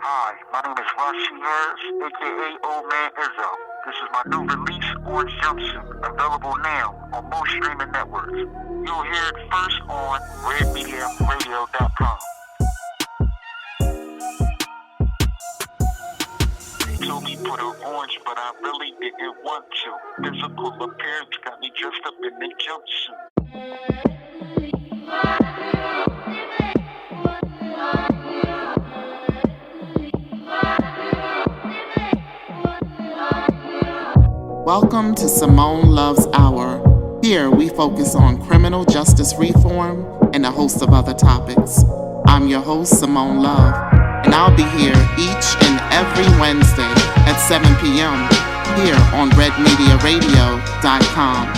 Hi, my name is Rashi Harris, aka Old Man Izzo. This is my new release, Orange Jumpsuit, available now on most streaming networks. You'll hear it first on redmediaradio.com. They told me put on orange, but I really didn't want to. Physical appearance got me dressed up in the jumpsuit. Welcome to Simone Love's Hour. Here we focus on criminal justice reform and a host of other topics. I'm your host, Simone Love, and I'll be here each and every Wednesday at 7 p.m. here on redmediaradio.com.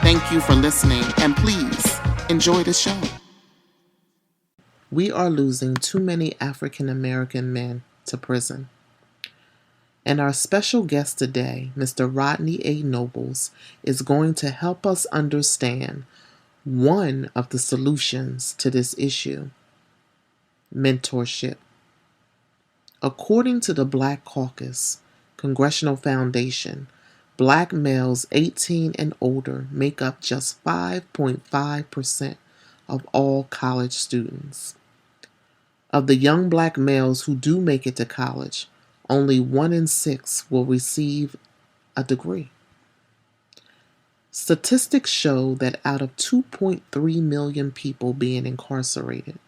Thank you for listening, and please enjoy the show. We are losing too many African American men to prison. And our special guest today, Mr. Rodney A. Nobles, is going to help us understand one of the solutions to this issue: mentorship. According to the Black Caucus Congressional Foundation, Black males 18 and older make up just 5.5% of all college students. Of the young Black males who do make it to college, only 1 in 6 will receive a degree. Statistics show that out of 2.3 million people being incarcerated,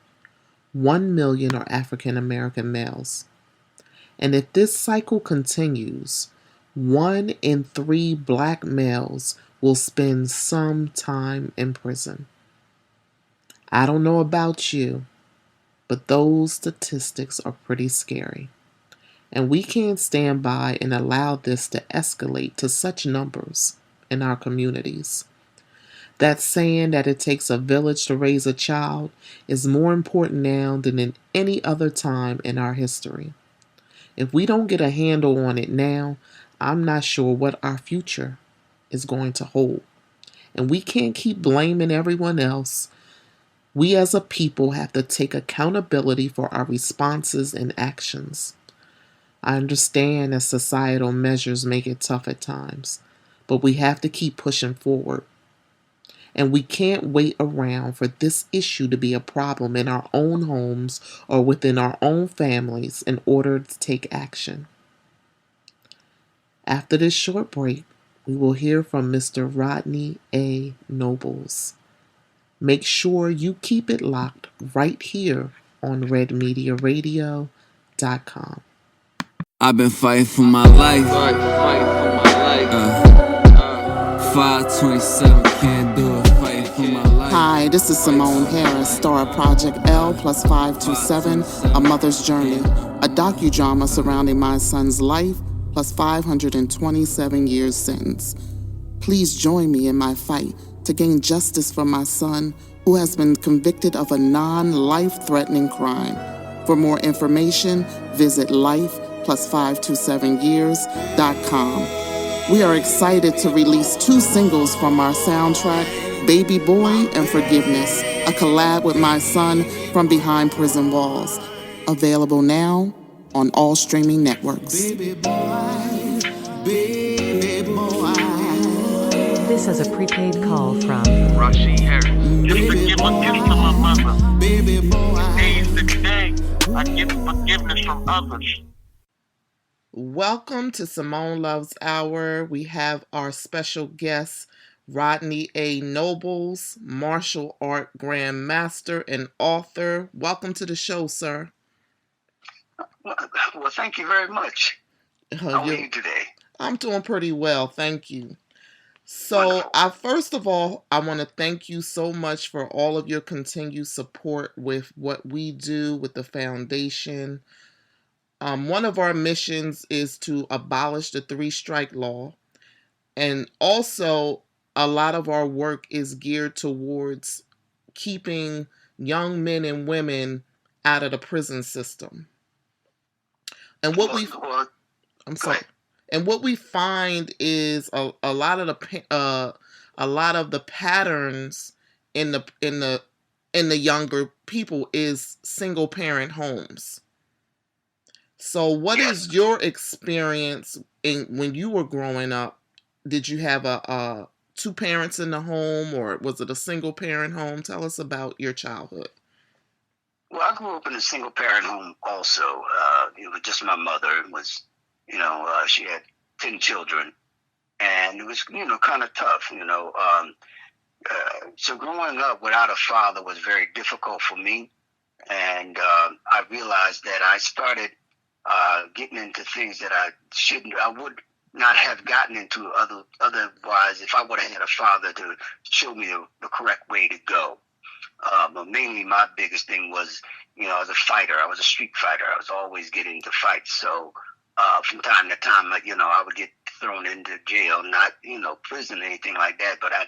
1 million are African American males. And if this cycle continues, 1 in 3 Black males will spend some time in prison. I don't know about you, but those statistics are pretty scary. And we can't stand by and allow this to escalate to such numbers in our communities. That saying that it takes a village to raise a child is more important now than in any other time in our history. If we don't get a handle on it now, I'm not sure what our future is going to hold. And we can't keep blaming everyone else. We as a people have to take accountability for our responses and actions. I understand that societal measures make it tough at times, but we have to keep pushing forward. And we can't wait around for this issue to be a problem in our own homes or within our own families in order to take action. After this short break, we will hear from Mr. Rodney A. Nobles. Make sure you keep it locked right here on redmediaradio.com. I've been fighting for my life. 527 can't do it. Fighting for my life. Hi, this is Simone Harris, star of Project L plus 527, A Mother's Journey, a docudrama surrounding my son's life plus 527 years sentence. Please join me in my fight to gain justice for my son, who has been convicted of a non-life-threatening crime. For more information, visit life+527years.com. We are excited to release 2 singles from our soundtrack, Baby Boy and Forgiveness, a collab with my son from behind prison walls. Available now on all streaming networks. Baby boy, baby boy. This is a prepaid call from Rashi Harris. Just to give a gift to my mother. Baby boy. Today is the day I get forgiveness from others. Welcome to Simone Love's Hour. We have our special guest, Rodney A. Nobles, martial art grandmaster and author. Welcome to the show, sir. Well, thank you very much. How are you today? I'm doing pretty well, thank you. So, first of all, I want to thank you so much for all of your continued support with what we do with the foundation. One of our missions is to abolish the 3-strike law. And also, a lot of our work is geared towards keeping young men and women out of the prison system. And what we find is a lot of the patterns in the younger people is single parent homes. So, what Yes. is your experience in when you were growing up? Did you have a two parents in the home, or was it a single parent home? Tell us about your childhood. Well, I grew up in a single parent home also. It was just my mother. It was, she had 10 children, and it was, kind of tough, so growing up without a father was very difficult for me. And I realized that I started getting into things that I would not have gotten into otherwise if I would have had a father to show me the correct way to go. But mainly my biggest thing was, I was a fighter. I was a street fighter. I was always getting into fights. So from time to time, I would get thrown into jail, not, prison or anything like that, but I,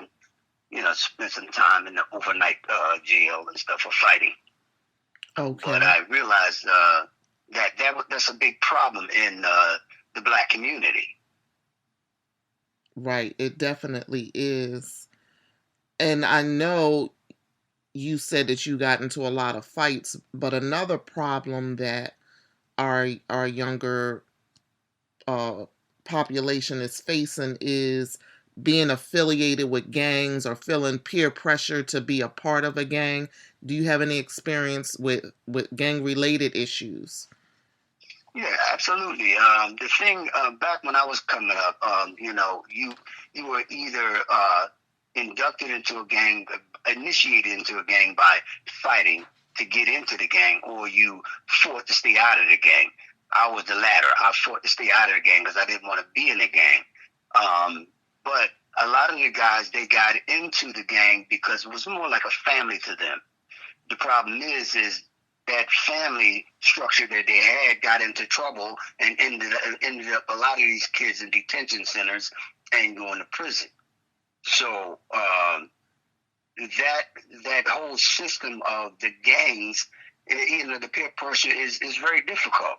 spent some time in the overnight jail and stuff for fighting. But Okay. I realized that's a big problem in the black community. Right, it definitely is. And I know you said that you got into a lot of fights, but another problem that our younger uh, population is facing is being affiliated with gangs or feeling peer pressure to be a part of a gang. Do you have any experience with gang related issues? Yeah, absolutely. The thing back when I was coming up, you were either inducted into a gang, initiated into a gang by fighting to get into the gang, or you fought to stay out of the gang. I was the latter. I fought to stay out of the gang because I didn't want to be in the gang. But a lot of the guys, they got into the gang because it was more like a family to them. The problem is that family structure that they had got into trouble and ended up a lot of these kids in detention centers and going to prison. So that whole system of the gangs, the peer pressure is very difficult.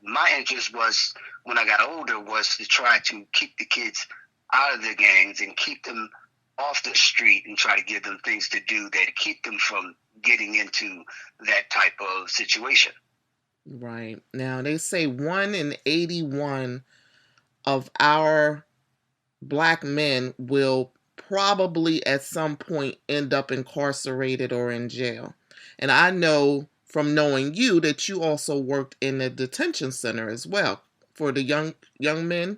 My interest was when I got older was to try to keep the kids out of the gangs and keep them off the street and try to give them things to do that keep them from getting into that type of situation. Right. Now they say 1 in 81 of our black men will probably at some point end up incarcerated or in jail. And I know from knowing you that you also worked in a detention center as well for the young men.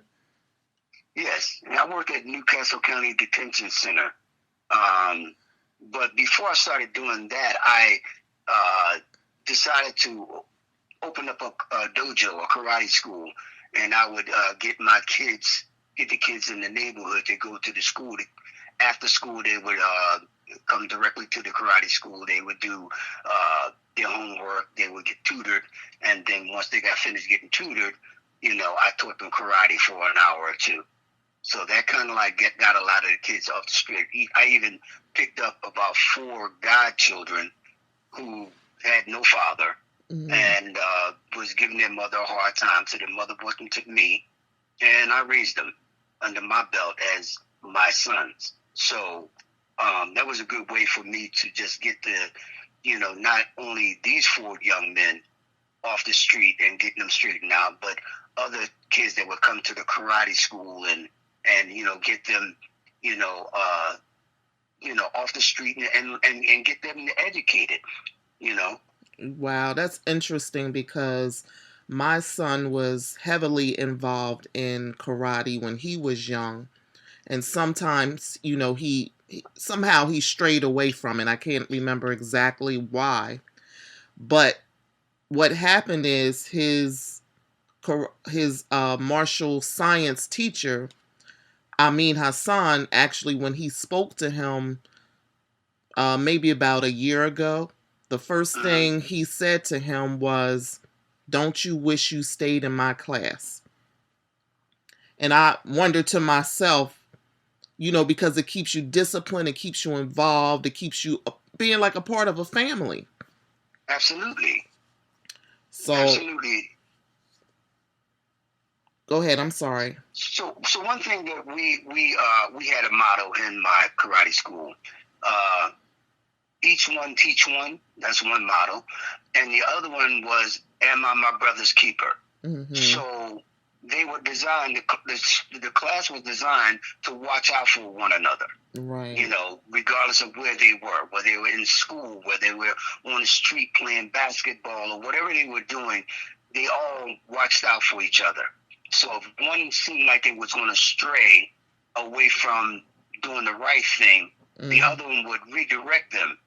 Yes, I work at Newcastle County Detention Center. But before I started doing that, I decided to open up a dojo, a karate school, and I would get the kids in the neighborhood to go to the school. After school, they would come directly to the karate school. They would do their homework. They would get tutored, and then once they got finished getting tutored, I taught them karate for an hour or two. So that kind of like got a lot of the kids off the street. I even picked up about 4 godchildren who had no father and was giving their mother a hard time. So their mother wasn't to me, and I raised them under my belt as my sons. So that was a good way for me to just get not only these 4 young men off the street and getting them straightened out, but other kids that would come to the karate school and get them off the street and get them educated. Wow, that's interesting because my son was heavily involved in karate when he was young. And sometimes, somehow he strayed away from it. I can't remember exactly why. But what happened is his martial science teacher, Amin Hassan, actually, when he spoke to him maybe about a year ago, the first thing he said to him was, "Don't you wish you stayed in my class?" And I wondered to myself, because it keeps you disciplined, it keeps you involved, it keeps you being like a part of a family. Absolutely. So, absolutely. Go ahead. I'm sorry. So one thing that we had a motto in my karate school. each one teach one. That's one model. And the other one was, am I my brother's keeper? Mm-hmm. So they were designed, the class was designed to watch out for one another. Right. You know, regardless of where they were in school, where they were on the street playing basketball or whatever they were doing, they all watched out for each other. So if one seemed like they was going to stray away from doing the right thing, the other one would redirect them,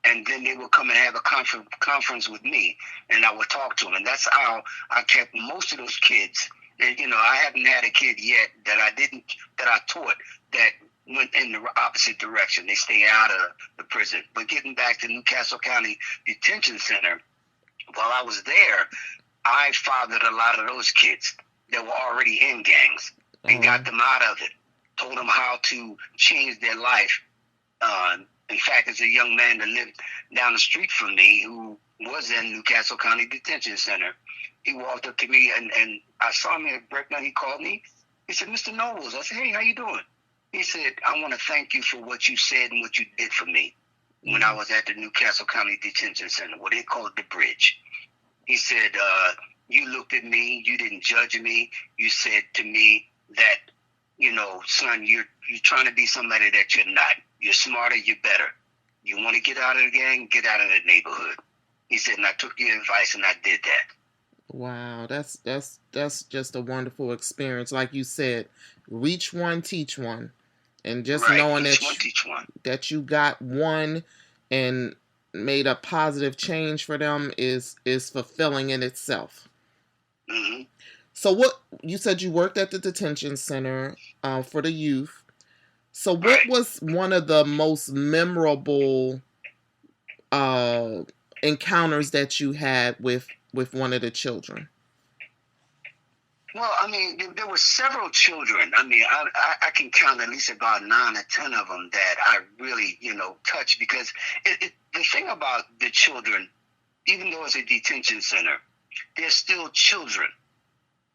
and then they would come and have a conference with me, and I would talk to them. And that's how I kept most of those kids. And, you know, I haven't had a kid yet that I taught that went in the opposite direction. They stay out of the prison. But getting back to Newcastle County Detention Center, while I was there, I fathered a lot of those kids that were already in gangs and got them out of it. Told them how to change their life. In fact, there's a young man that lived down the street from me who was in Newcastle County Detention Center. He walked up to me, and I saw him at breakdown. He called me. He said, "Mr. Nobles." I said, "Hey, how you doing?" He said, "I want to thank you for what you said and what you did for me when I was at the Newcastle County Detention Center, what they call it the bridge." He said, "You looked at me. You didn't judge me. You said to me that, you know, son, you're trying to be somebody that you're not. You're smarter. You're better. You want to get out of the gang, get out of the neighborhood." He said, and I took your advice and I did that. Wow, that's just a wonderful experience. Like you said, reach one, teach one, and just Right. knowing Each that one teach one. that you got one and made a positive change for them is fulfilling in itself. Mm-hmm. So what you said, you worked at the detention center for the youth. So what Right. was one of the most memorable encounters that you had with one of the children? Well, I mean, there were several children. I mean, I can count at least about 9 or 10 of them that I really, you know, touched, because the thing about the children, even though it's a detention center, they're still children.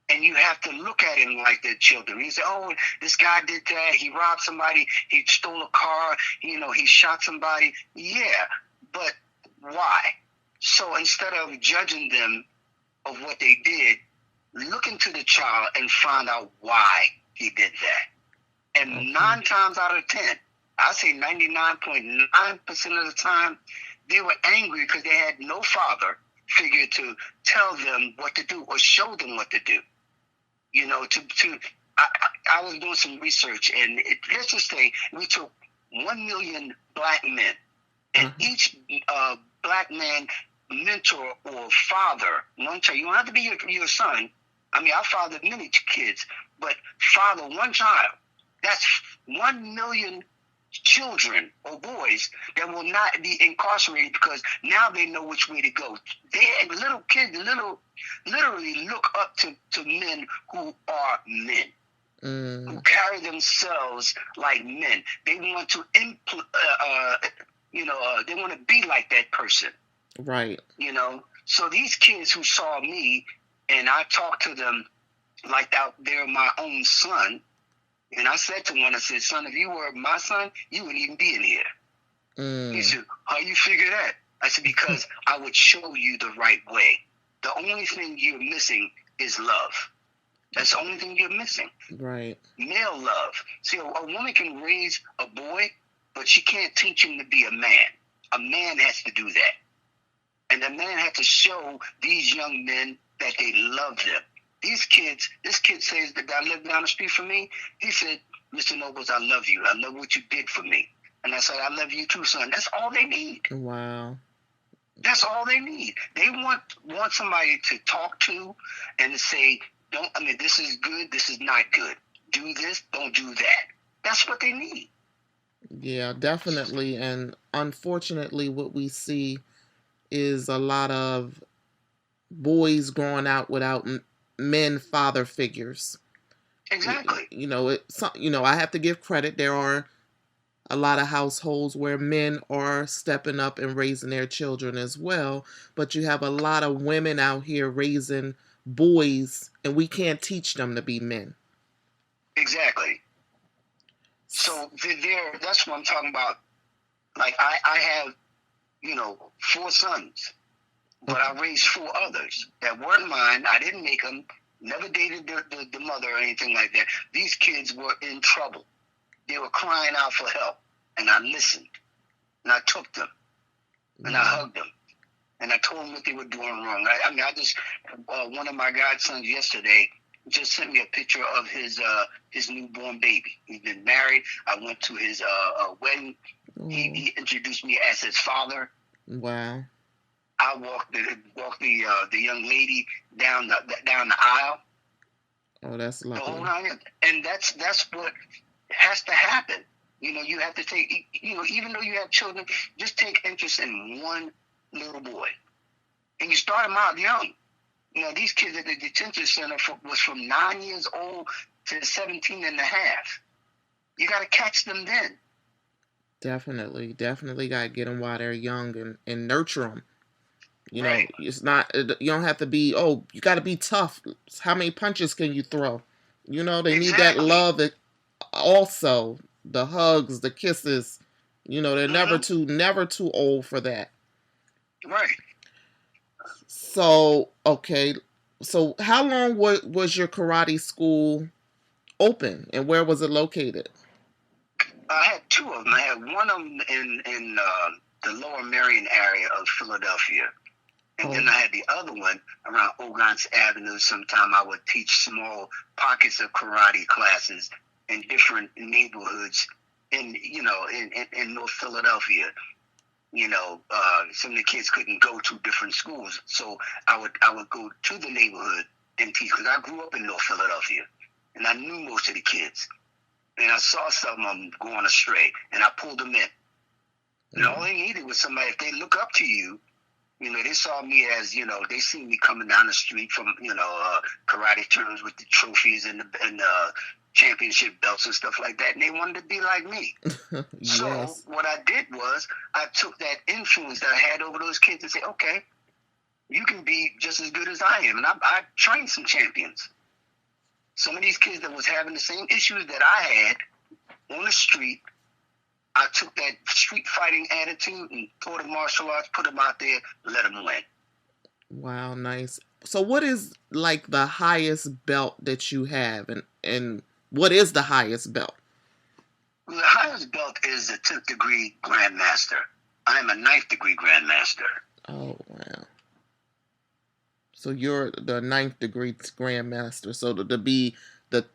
And you have to look at them like they're children. You say, "Oh, this guy did that. He robbed somebody. He stole a car. You know, he shot somebody." Yeah, but why? So instead of judging them of what they did, look into the child and find out why he did that. And 9 times out of 10, I say 99.9% of the time, they were angry because they had no father figure to tell them what to do or show them what to do. You know, I was doing some research, and let's just say we took 1 million black men, and each black man mentor or father one child. You don't have to be your son. I mean, I fathered many kids, but father one child. That's 1 million children or boys that will not be incarcerated because now they know which way to go. They little kids, literally look up to men who are men, who carry themselves like men. They want to they want to be like that person. Right. You know, so these kids who saw me and I talked to them like they're my own son. And I said to one, I said, "Son, if you were my son, you wouldn't even be in here." He said, "How you figure that?" I said, "Because I would show you the right way. The only thing you're missing is love. That's the only thing you're missing. Right. Male love. See, a woman can raise a boy, but she can't teach him to be a man. A man has to do that. And the man has to show these young men that they love them. This kid says that I live down the street from me. He said, "Mr. Nobles, I love you. I love what you did for me." And I said, "I love you too, son." That's all they need. Wow. That's all they need. They want somebody to talk to and to say, this is good, this is not good. Do this, don't do that. That's what they need. Yeah, definitely. And unfortunately, what we see is a lot of boys growing out without men father figures. Exactly. I have to give credit. There are a lot of households where men are stepping up and raising their children as well, but you have a lot of women out here raising boys, and we can't teach them to be men. Exactly. So that's what I'm talking about. Like I have 4 sons. But I raised 4 others that weren't mine. I didn't make them. Never dated the mother or anything like that. These kids were in trouble. They were crying out for help. And I listened. And I took them. And I hugged them. And I told them what they were doing wrong. One of my godsons yesterday just sent me a picture of his newborn baby. He's been married. I went to his wedding. He introduced me as his father. Wow. I walked the young lady down the aisle. Oh, that's lovely. The whole nine, and that's what has to happen. You have to take. Even though you have children, just take interest in one little boy, and you start them out young. These kids at the detention center was from 9 years old to 17 and a half. You got to catch them then. Definitely got to get them while they're young and nurture them. Right. It's not, you don't have to be, you got to be tough. How many punches can you throw? They need that love also, the hugs, the kisses. They're never too old for that. Right. So, okay. So how long was your karate school open, and where was it located? I had 2 of them. I had one of them in the Lower Marion area of Philadelphia. And then I had the other one around Ogons Avenue. Sometime I would teach small pockets of karate classes in different neighborhoods in North Philadelphia. Some of the kids couldn't go to different schools, so I would go to the neighborhood and teach, because I grew up in North Philadelphia and I knew most of the kids, and I saw some of them going astray, and I pulled them in. And all they needed was somebody. If they look up to you, they saw me as, they see me coming down the street from, karate tournaments with the trophies and the championship belts and stuff like that, and they wanted to be like me. Yes. So what I did was I took that influence that I had over those kids and said, okay, you can be just as good as I am. And I trained some champions. Some of these kids that was having the same issues that I had on the street, I took that street fighting attitude and taught them martial arts, put them out there, let them win. Wow, nice. So what is like the highest belt that you have, and what is the highest belt? Well, the highest belt is the 10th degree Grandmaster. I am a 9th degree Grandmaster. Oh, wow. So you're the 9th degree Grandmaster. So to be the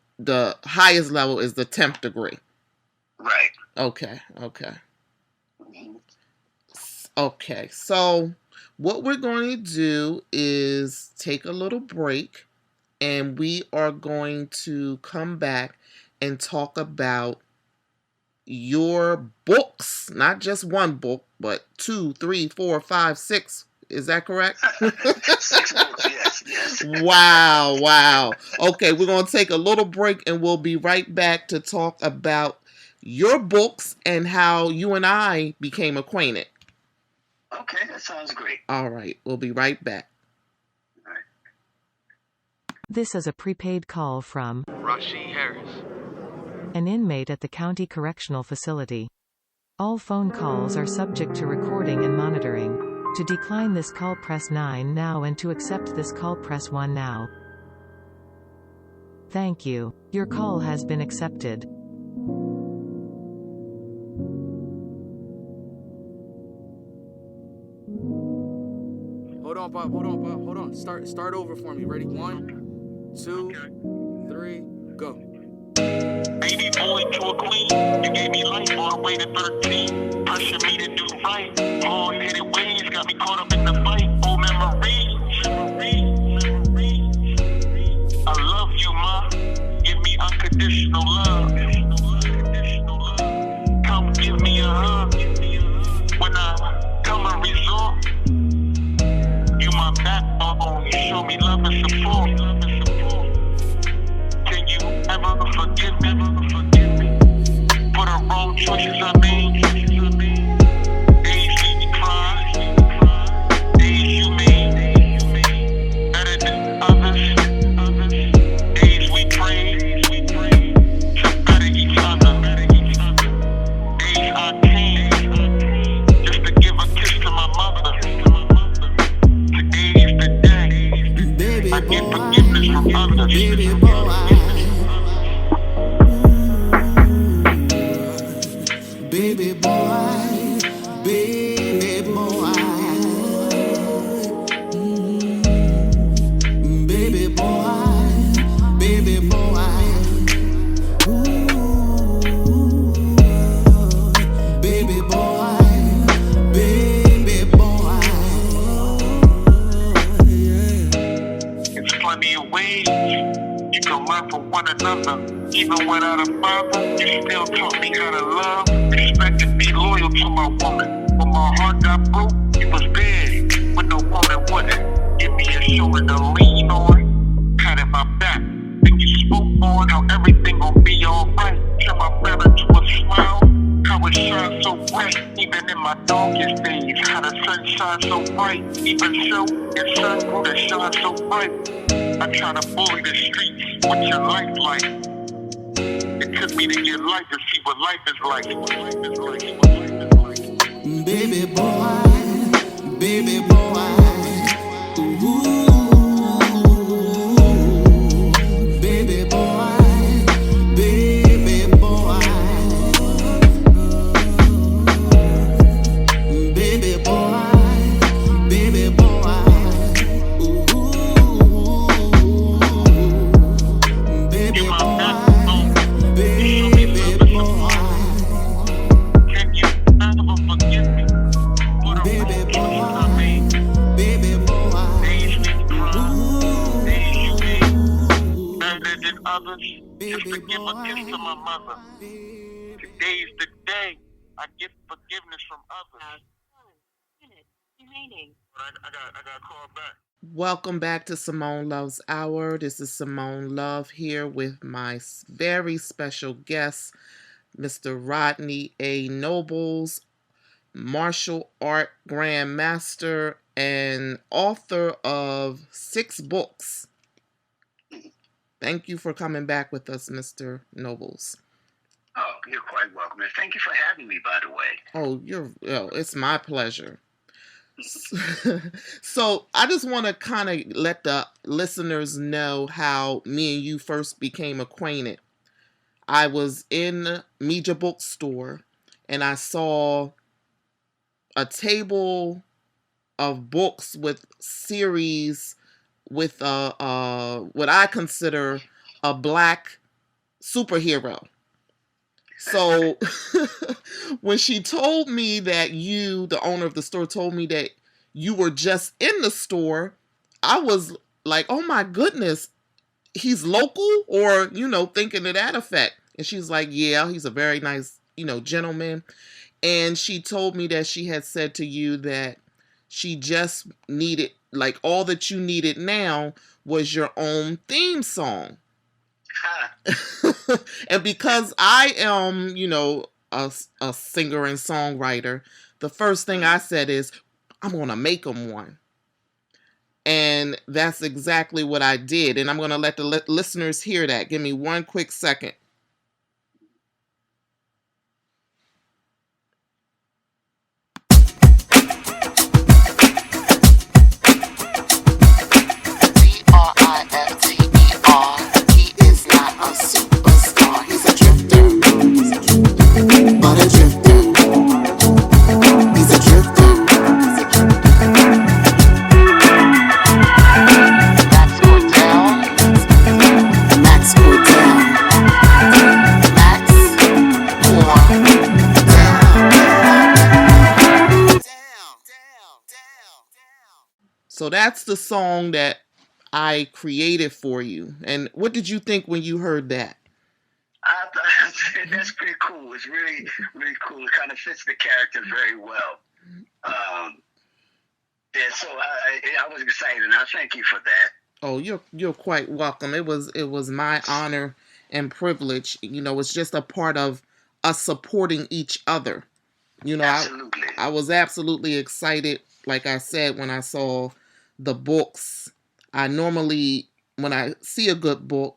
highest level is the 10th degree. Right. Okay. Okay, so what we're going to do is take a little break, and we are going to come back and talk about your books. Not just one book, but 2, 3, 4, 5, 6. Is that correct? 6 books, yes. Wow. Okay, we're going to take a little break, and we'll be right back to talk about your books and how you and I became acquainted. Okay, that sounds great. All right, we'll be right back. All right. This is a prepaid call from Rashid Harris. an inmate at the county correctional facility. All phone calls are subject to recording and monitoring. To decline this call, press 9 now, and to accept this call, press 1 now. Thank you. Your call has been accepted. Hold on, Bob. Hold on. Start over for me. Ready? 1, 2, 3, go. Baby boy to a queen, you gave me life all the way to 13. Pressure me to do right. Hard-headed ways got me caught up in the fight. Old memories. I love you, ma. Give me unconditional love. Come give me a hug. When I come and resort, you my backbone. You show me love and support. Can you ever forgive me? For the wrong choices I made. Days you cry, days you made better than others. Days we prayed to better each other. Days I came just to give a kiss to my baby boy. Baby boy, baby boy, baby boy, baby boy, baby boy, baby boy. It's plenty of ways you can learn from one another. Even without a father, you still taught me how to love. Expect to be loyal to my woman. When my heart got broke, you was there when no woman wouldn't. Give me a shoulder to lean on, pat at my back. Then you spoke on how everything gon' be alright. Turn my feather to a smile, how it shines so bright. Even in my darkest days, how the sun shines so bright. Even so, your sun grew to shine so bright. I try to bully the streets, what's your life like? It took me to get life to see what life is like. Baby boy, baby boy, ooh, baby boy, baby boy, baby boy, baby boy, ooh, baby boy, baby boy. Can you ever forgive me for the Baby wrong boy, choices I made? baby boy, Days we cried, days you made better than others. Just baby to give a kiss to my mother. Today's the day I get forgiveness from others. But I got called back. Welcome back to Simone Love's Hour. This is Simone Love here with my very special guest, Mr. Rodney A Nobles, martial art grandmaster and author of 6 books. Thank you for coming back with us, Mr. Nobles. Oh, you're quite welcome. And thank you for having me, by the way. Oh, it's my pleasure. So I just want to kind of let the listeners know how me and you first became acquainted. I was in Media Bookstore and I saw a table of books with series with what I consider a black superhero. So when she told me that the owner of the store, told me that you were just in the store, I was like, oh my goodness, he's local, or, thinking to that effect. And she's like, yeah, he's a very nice, gentleman. And she told me that she had said to you that she just needed, like, all that you needed now was your own theme song. And because I am, a singer and songwriter, the first thing I said is, I'm going to make him one. And that's exactly what I did. And I'm going to let the listeners hear that. Give me one quick second. So that's the song that I created for you. And what did you think when you heard that? That's pretty cool. It's really, really cool. It kind of fits the character very well. Yeah, so I was excited, and I thank you for that. Oh, you're quite welcome. It was my honor and privilege. It's just a part of us supporting each other. Absolutely. I was absolutely excited, like I said, when I saw the books. I normally, when I see a good book,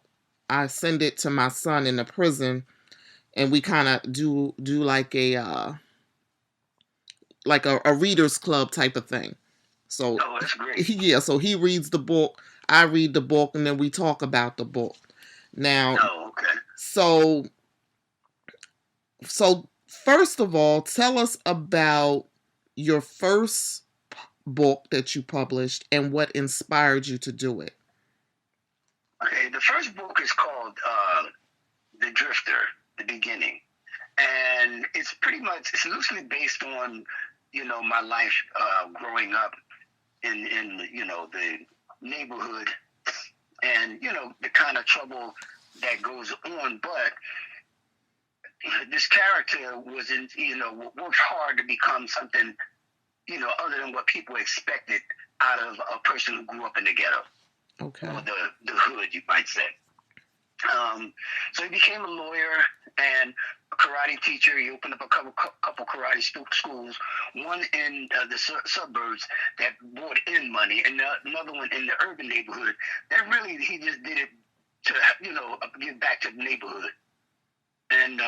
I send it to my son in the prison, and we kind of do like a readers club type of thing. So that's great. yeah, so he reads the book, I read the book and then we talk about the book. Now, Oh, okay. so first of all, tell us about your first book that you published and what inspired you to do it. Okay, the first book is called The Drifter, The Beginning. And it's loosely based on, my life growing up in the neighborhood and, the kind of trouble that goes on. But this character worked hard to become something, other than what people expected out of a person who grew up in the ghetto. Okay. Or the hood, you might say. So he became a lawyer and a karate teacher. He opened up a couple karate schools, one in the suburbs that brought in money, and another one in the urban neighborhood. That really, he just did it to, give back to the neighborhood. And,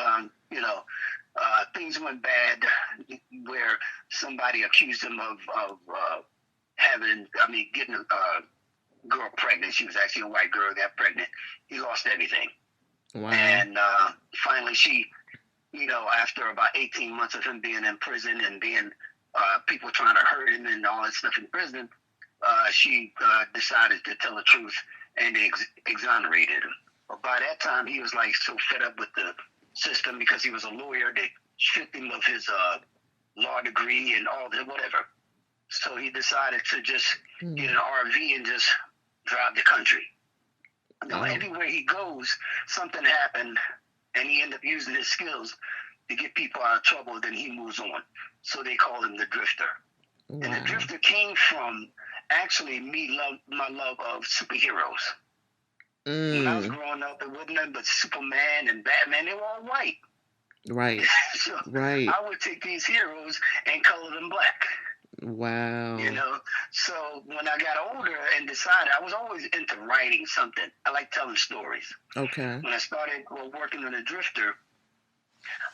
things went bad where somebody accused him of getting a girl pregnant. She was actually a white girl, got pregnant. He lost everything. Wow. And finally she, after about 18 months of him being in prison and being people trying to hurt him and all that stuff in prison, she decided to tell the truth and exonerated him. But by that time, he was so fed up with the system because he was a lawyer. They stripped him of his law degree and all that, whatever. So he decided to just get an RV and just drive the country. Everywhere he goes, something happened, and he ended up using his skills to get people out of trouble. Then he moves on. So they call him the Drifter. Wow. And the Drifter came from actually my love of superheroes. When I was growing up, it wasn't nothing but Superman and Batman. They were all white. Right. So right. I would take these heroes and color them black. Wow. So when I got older and decided, I was always into writing something. I like telling stories. Okay. When I started working on the Drifter,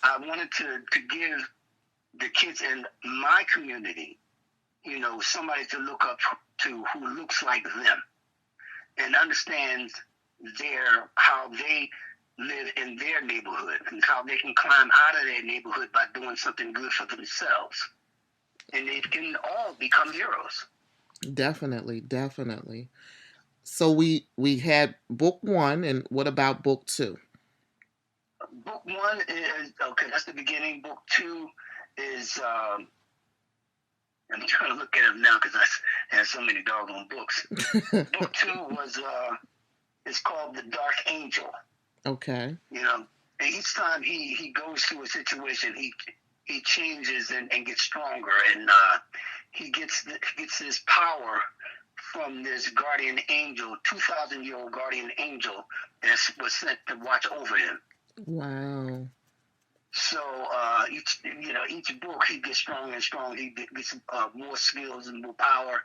I wanted to give the kids in my community, somebody to look up to who looks like them and understands how they live in their neighborhood and how they can climb out of their neighborhood by doing something good for themselves. And they can all become heroes. Definitely. So we had book 1, and what about book 2? Book 1 is, okay, that's the beginning. Book 2 is, I'm trying to look at them now because I have so many doggone books. Book 2 is called The Dark Angel. Okay. And each time he goes through a situation, he changes and gets stronger, and he gets his power from this guardian angel, 2,000-year-old guardian angel that was sent to watch over him. Wow. So each book he gets stronger and stronger. He gets more skills and more power.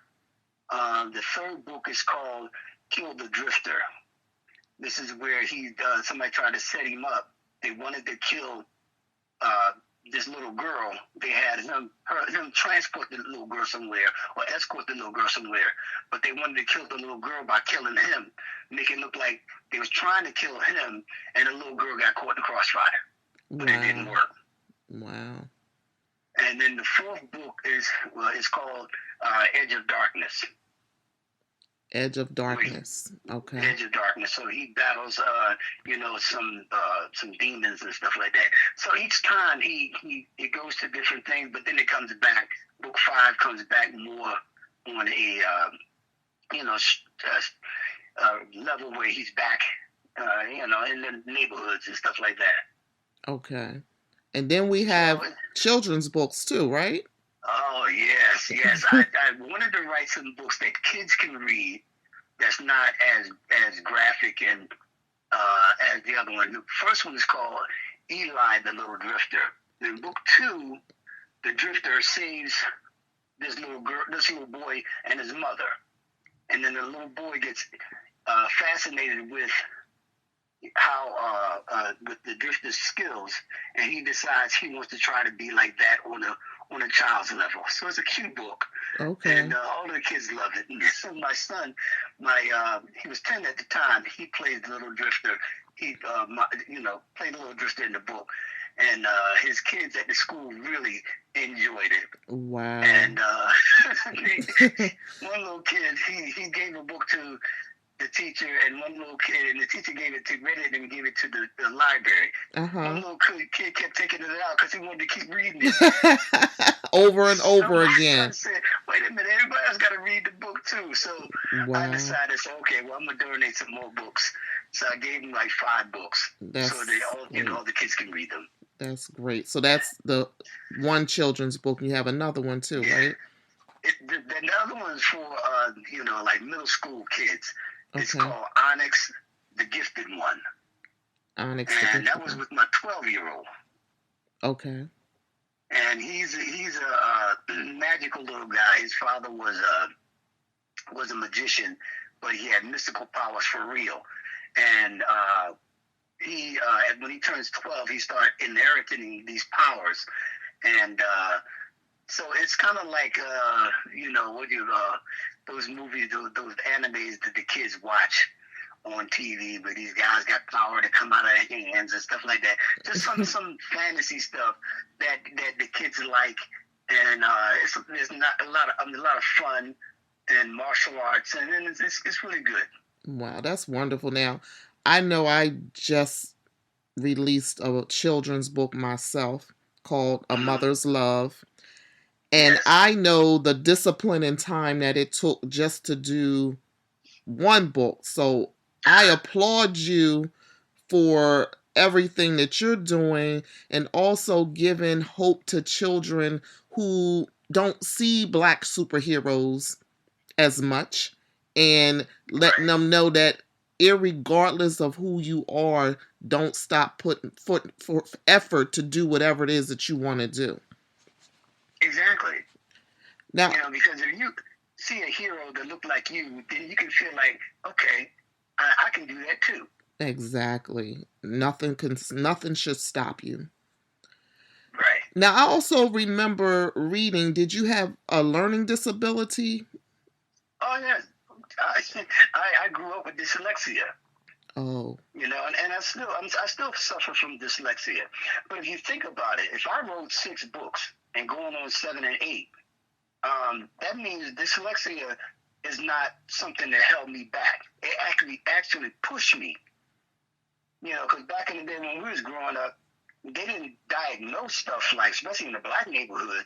The third book is called Kill the Drifter. This is where somebody tried to set him up. They wanted to kill this little girl. They had him transport the little girl somewhere or escort the little girl somewhere, but they wanted to kill the little girl by killing him, make it look like they was trying to kill him, and the little girl got caught in the crossfire. But it didn't work. Wow. And then the fourth book is called Edge of Darkness. Edge of Darkness. Okay. Edge of Darkness. So he battles, some demons and stuff like that. So each time it goes to different things, but then it comes back. Book 5 comes back more on a, level where he's back, in the neighborhoods and stuff like that. Okay. And then we have children's books too, right? Oh, yes. I wanted to write some books that kids can read that's not as graphic and as the other one. The first one is called Eli the Little Drifter. In book 2, the Drifter saves this little boy and his mother. And then the little boy gets fascinated with how with the Drifter's skills, and he decides he wants to try to be like that on a child's level. So it's a cute book. Okay. And all the kids love it. And so my son, he was 10 at the time. He played Little Drifter. He played Little Drifter in the book, and his kids at the school really enjoyed it. Wow. And one little kid, he gave a book to the teacher, and one little kid, and the teacher read it and gave it to the library. One little kid kept taking it out because he wanted to keep reading it. Over and over again. I said, wait a minute, everybody else got to read the book too. So I decided, okay, well, I'm going to donate some more books. So I gave him like 5 books. So all the kids can read them. That's great. So that's the one children's book. You have another one too, right? The other one's for, like middle school kids. It's Okay. called Onyx, the Gifted One. Onyx. And that was with my 12-year-old. Okay. And he's a magical little guy. His father was a magician, but he had mystical powers for real. And when he turns 12, he started inheriting these powers. And so it's kind of like those movies, those animes that the kids watch on TV, where these guys got power to come out of their hands and stuff like that. Just some fantasy stuff that the kids like, and it's not a lot of fun and martial arts, and it's really good. Wow, that's wonderful. Now, I know I just released a children's book myself called A Mother's Love. And Yes. I know the discipline and time that it took just to do one book. So I applaud you for everything that you're doing, and also giving hope to children who don't see Black superheroes as much, and letting them know that irregardless of who you are, don't stop putting for effort to do whatever it is that you want to do. Exactly. Now, Because if you see a hero that look like you, then you can feel like, okay, I can do that too. exactly. Nothing should stop you. Right. Now, I also remember reading, did you have a learning disability? Oh yeah, I grew up with dyslexia. Oh, And I still suffer from dyslexia. But if you think about it, if I wrote 6 books and going on 7 and 8, that means dyslexia is not something that held me back. It actually pushed me. Because back in the day when we was growing up, they didn't diagnose stuff like, especially in the Black neighborhood,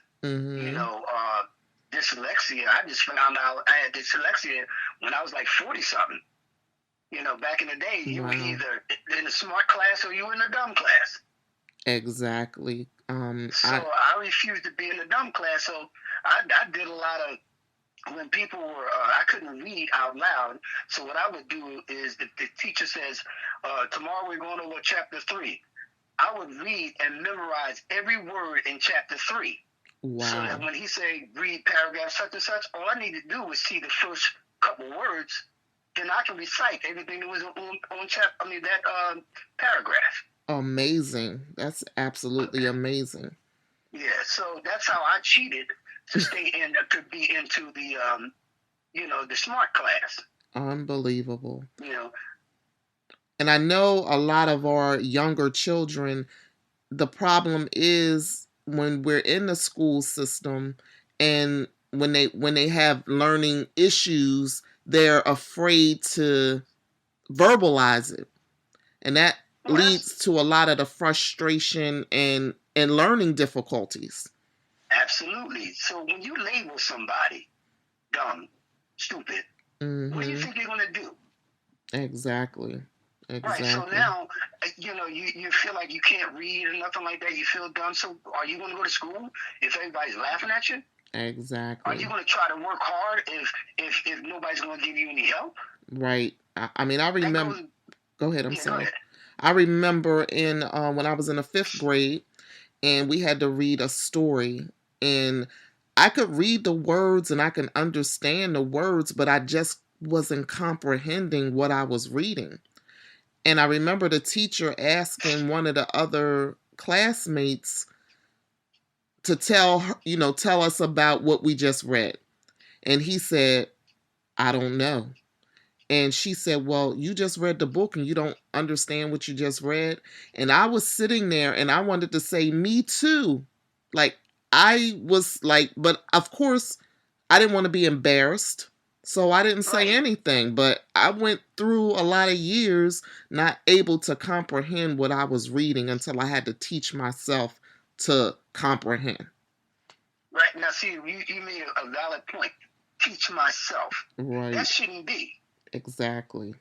dyslexia. I just found out I had dyslexia when I was like 40-something. Back in the day, you were either in a smart class or you were in a dumb class. exactly. I refused to be in the dumb class, so I did a lot of, when people were, I couldn't read out loud, so what I would do is, if the teacher says, tomorrow we're going over chapter 3, I would read and memorize every word in chapter 3. Wow. So that when he say read paragraph such and such, all I need to do was see the first couple words, then I can recite everything that was on that paragraph. Amazing. That's absolutely amazing. Yeah, so that's how I cheated to stay in, to be into the the smart class. Unbelievable. And I know a lot of our younger children, the problem is when we're in the school system, and when they have learning issues, they're afraid to verbalize it. And that leads to a lot of the frustration and learning difficulties. Absolutely. So when you label somebody dumb, stupid, what do you think they're going to do? Exactly. Right. So now, you feel like you can't read or nothing like that. You feel dumb. So are you going to go to school if everybody's laughing at you? Exactly. Are you going to try to work hard if nobody's going to give you any help? Right. I mean, I remember. Go ahead. I'm sorry. Go ahead. I remember in when I was in the 5th grade, and we had to read a story, and I could read the words and I can understand the words, but I just wasn't comprehending what I was reading. And I remember the teacher asking one of the other classmates to tell us about what we just read. And he said, I don't know. And she said, well, you just read the book and you don't understand what you just read. And I was sitting there and I wanted to say, me too. Like, I was like, but of course, I didn't want to be embarrassed. So I didn't say Right. anything. But I went through a lot of years not able to comprehend what I was reading until I had to teach myself to comprehend. Right. Now, see, you made a valid point. Teach myself. Right. That shouldn't be. Exactly.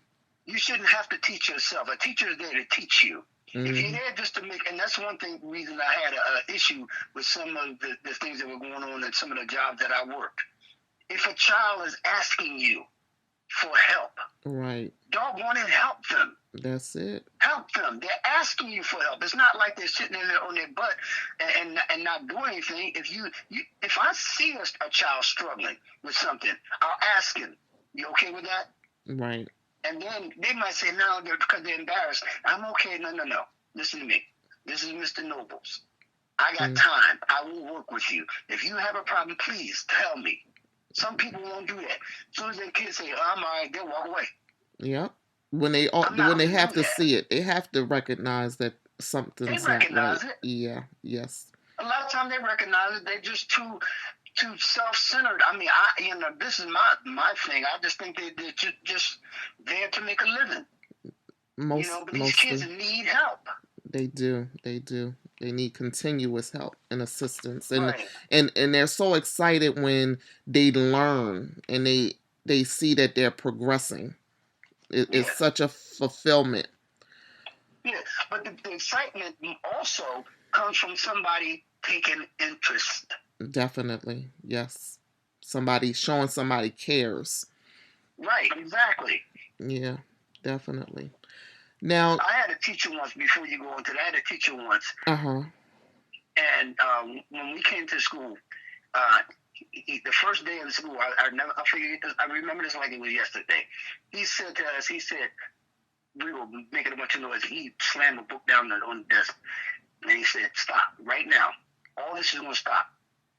You shouldn't have to teach yourself. A teacher is there to teach you. If you're Mhm. there just to make, and that's one reason I had an issue with some of the things that were going on in some of the jobs that I worked. If a child is asking you for help, Right. doggone it, help them. That's it. Help them. They're asking you for help. It's not like they're sitting in there on their butt and not doing anything. If I see a child struggling with something, I'll ask him, you okay with that? Right. And then they might say, no, because they're embarrassed. I'm okay. No. Listen to me. This is Mr. Nobles. I got time. I will work with you. If you have a problem, please tell me. Some people won't do that. As soon as their kids say, oh, I'm all right, they'll walk away. Yep. When they I'm not when they gonna have do to that. see it, they have to recognize that They something's not right. recognize it. Yeah. Yes. A lot of times they recognize it. They're just too self-centered. I mean, this is my thing. I just think they're just there to make a living. But these kids need help. They do. They do. They need continuous help and assistance, and Right. and they're so excited when they learn and they see that they're progressing. It's such a fulfillment. Yeah, but the excitement also comes from somebody taking interest. Definitely, yes. Somebody showing somebody cares. Right, exactly. Yeah, definitely. Now, I had a teacher once, before you go into that, I had a teacher once, uh-huh. and when we came to school, the first day of school, I remember this like it was yesterday. He said to us, we were making a bunch of noise. He slammed a book down on the desk, and he said, stop, right now. All this is going to stop.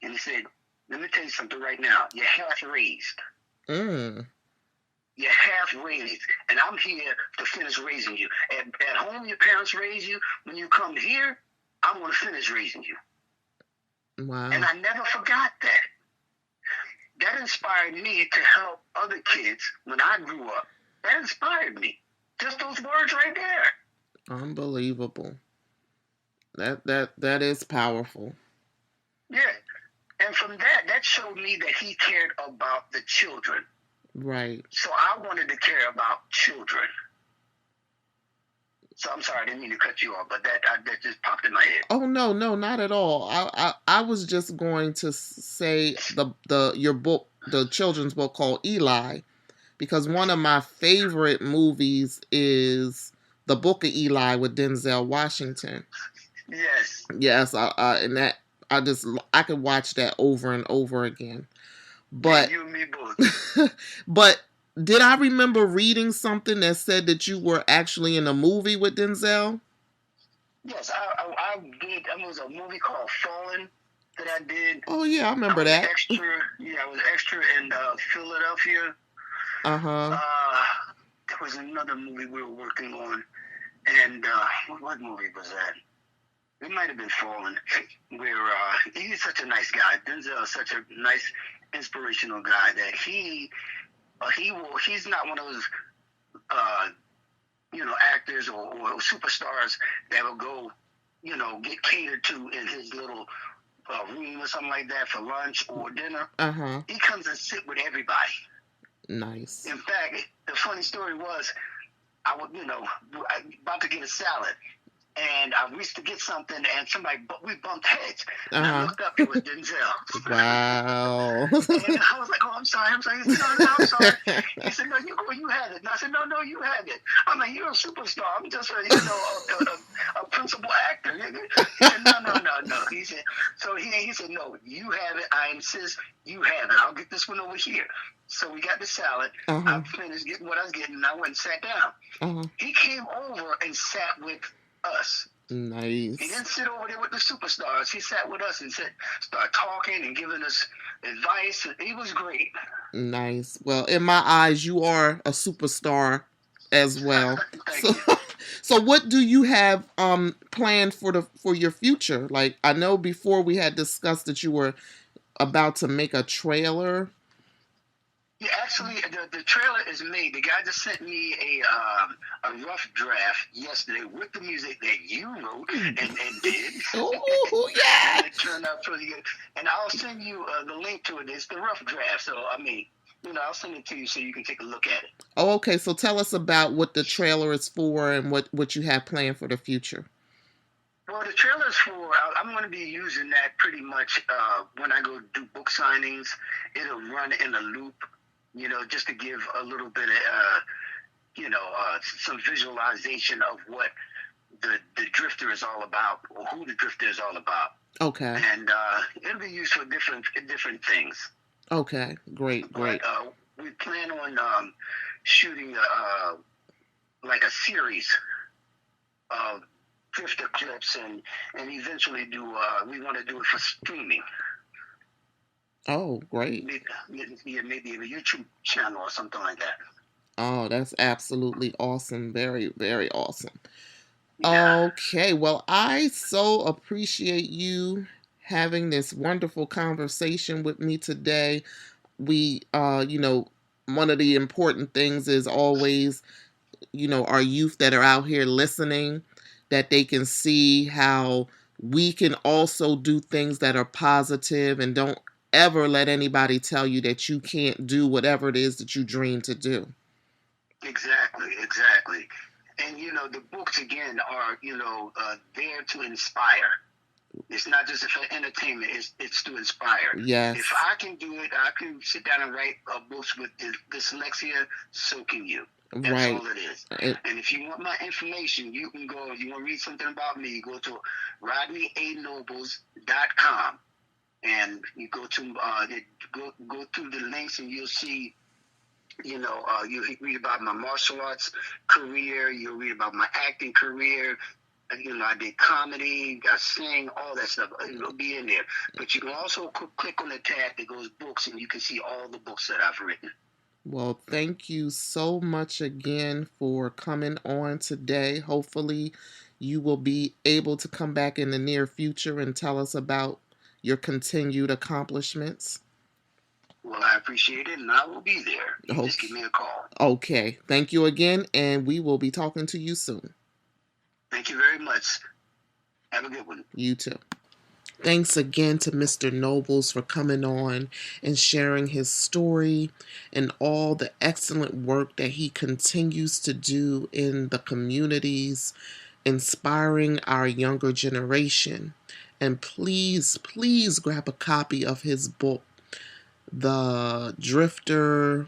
And he said, let me tell you something right now. You're half raised. You're half raised, and I'm here to finish raising you. At home, your parents raise you. When you come here, I'm going to finish raising you. Wow. And I never forgot that. That inspired me to help other kids when I grew up. That inspired me. Just those words right there. Unbelievable. That is powerful. Yeah. And from that showed me that he cared about the children. Right. So I wanted to care about children. So I'm sorry, I didn't mean to cut you off, but that just popped in my head. Oh no, not at all. I was just going to say your book, the children's book called Eli, because one of my favorite movies is The Book of Eli with Denzel Washington. Yes. Yes, and that I could watch that over and over again. But you and me both. but did I remember reading something that said that you were actually in a movie with Denzel? Yes, I did. There was a movie called Fallen that I did. Oh yeah, I remember that. I was extra in Philadelphia. Uh-huh. There was another movie we were working on, and what movie was that? It might have been Fallen, where he's such a nice guy. Denzel is such a nice, inspirational guy that he's not one of those actors or superstars that will go get catered to in his little room or something like that for lunch or dinner. Uh-huh. He comes and sit with everybody. Nice. In fact, the funny story was, I was about to get a salad. And I reached to get something, and we bumped heads. And I looked up, it was Denzel. Wow. And I was like, oh, I'm sorry. He said, no, I'm sorry. He said, no, you had it. And I said, no, you had it. I'm like, you're a superstar. I'm just a principal actor. He said, no. He said, no, you have it. I insist you have it. I'll get this one over here. So we got the salad. I finished getting what I was getting, and I went and sat down. He came over and sat with us. Nice. He didn't sit over there with the superstars. He sat with us and started talking and giving us advice. He was great. Nice. Well, in my eyes, you are a superstar as well. So, Thank you. so what do you have planned for your future? Like, I know before we had discussed that you were about to make a trailer. Yeah, actually, the trailer is made. The guy just sent me a rough draft yesterday with the music that you wrote and did. Oh yeah. And it turned out pretty good. And I'll send you the link to it. It's the rough draft. So, I mean, I'll send it to you so you can take a look at it. Oh, okay. So tell us about what the trailer is for and what you have planned for the future. Well, the trailer's for, I'm going to be using that pretty much when I go do book signings. It'll run in a loop, just to give a little bit of, some visualization of what the Drifter is all about, or who the Drifter is all about. Okay. And it'll be used for different things. Okay. Great. But we plan on shooting like a series of Drifter clips, and eventually we want to do it for streaming. Oh, great. Maybe a YouTube channel or something like that. Oh, that's absolutely awesome. Very, very awesome. Yeah. Okay, well, I so appreciate you having this wonderful conversation with me today. We, one of the important things is always, our youth that are out here listening, that they can see how we can also do things that are positive, and don't ever let anybody tell you that you can't do whatever it is that you dream to do. Exactly. And the books again are there to inspire. It's not just for entertainment. It's to inspire. Yes. If I can do it, I can sit down and write books with dyslexia. So can you. That's Right. all it is. And if you want my information, you can go. If you want to read something about me, go to RodneyANobles.com, and you go to go through the links, and you'll see. You read about my martial arts career. You'll read about my acting career. I did comedy, I sing, all that stuff. It'll be in there. But you can also click on the tab that goes books, and you can see all the books that I've written. Well, thank you so much again for coming on today. Hopefully, you will be able to come back in the near future and tell us about your continued accomplishments. Well, I appreciate it, and I will be there. You just give me a call. Okay. Thank you again, and we will be talking to you soon. Thank you very much. Have a good one. You too. Thanks again to Mr. Nobles for coming on and sharing his story and all the excellent work that he continues to do in the communities, inspiring our younger generation. And please, please grab a copy of his book, The Drifter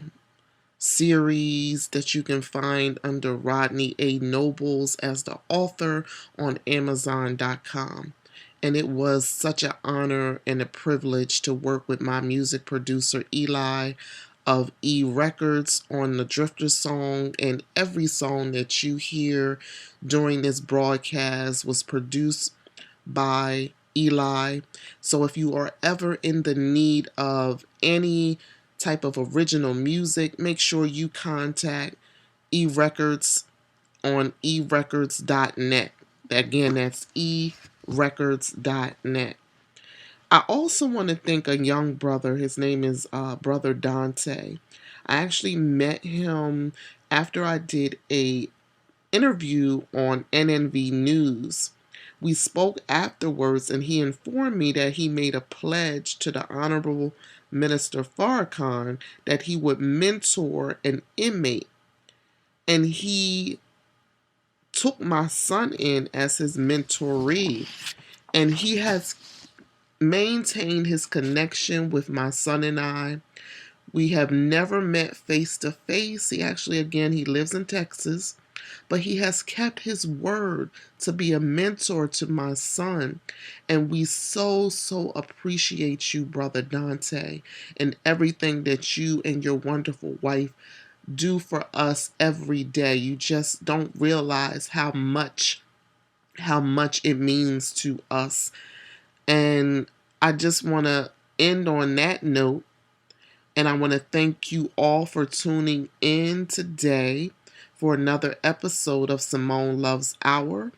series, that you can find under Rodney A. Nobles as the author on Amazon.com. And it was such an honor and a privilege to work with my music producer Eli of E Records on the Drifter song. And every song that you hear during this broadcast was produced by Eli. So if you are ever in the need of any type of original music, make sure you contact E Records on erecords.net. Again, that's erecords.net. I also want to thank a young brother. His name is Brother Dante. I actually met him after I did a interview on NNV News. We spoke afterwards, and he informed me that he made a pledge to the Honorable Minister Farrakhan that he would mentor an inmate. And he took my son in as his mentoree. And he has maintained his connection with my son and I. We have never met face to face. He lives in Texas. But he has kept his word to be a mentor to my son. And we so appreciate you, Brother Dante, and everything that you and your wonderful wife do for us every day. You just don't realize how much it means to us. And I just want to end on that note And I want to thank you all for tuning in today for another episode of Simone Love's Hour.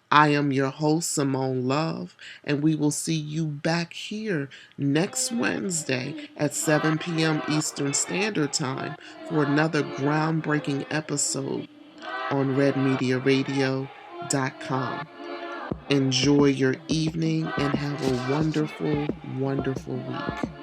I am your host, Simone Love, and we will see you back here next Wednesday at 7 p.m. Eastern Standard Time for another groundbreaking episode on redmediaradio.com. Enjoy your evening and have a wonderful, wonderful week.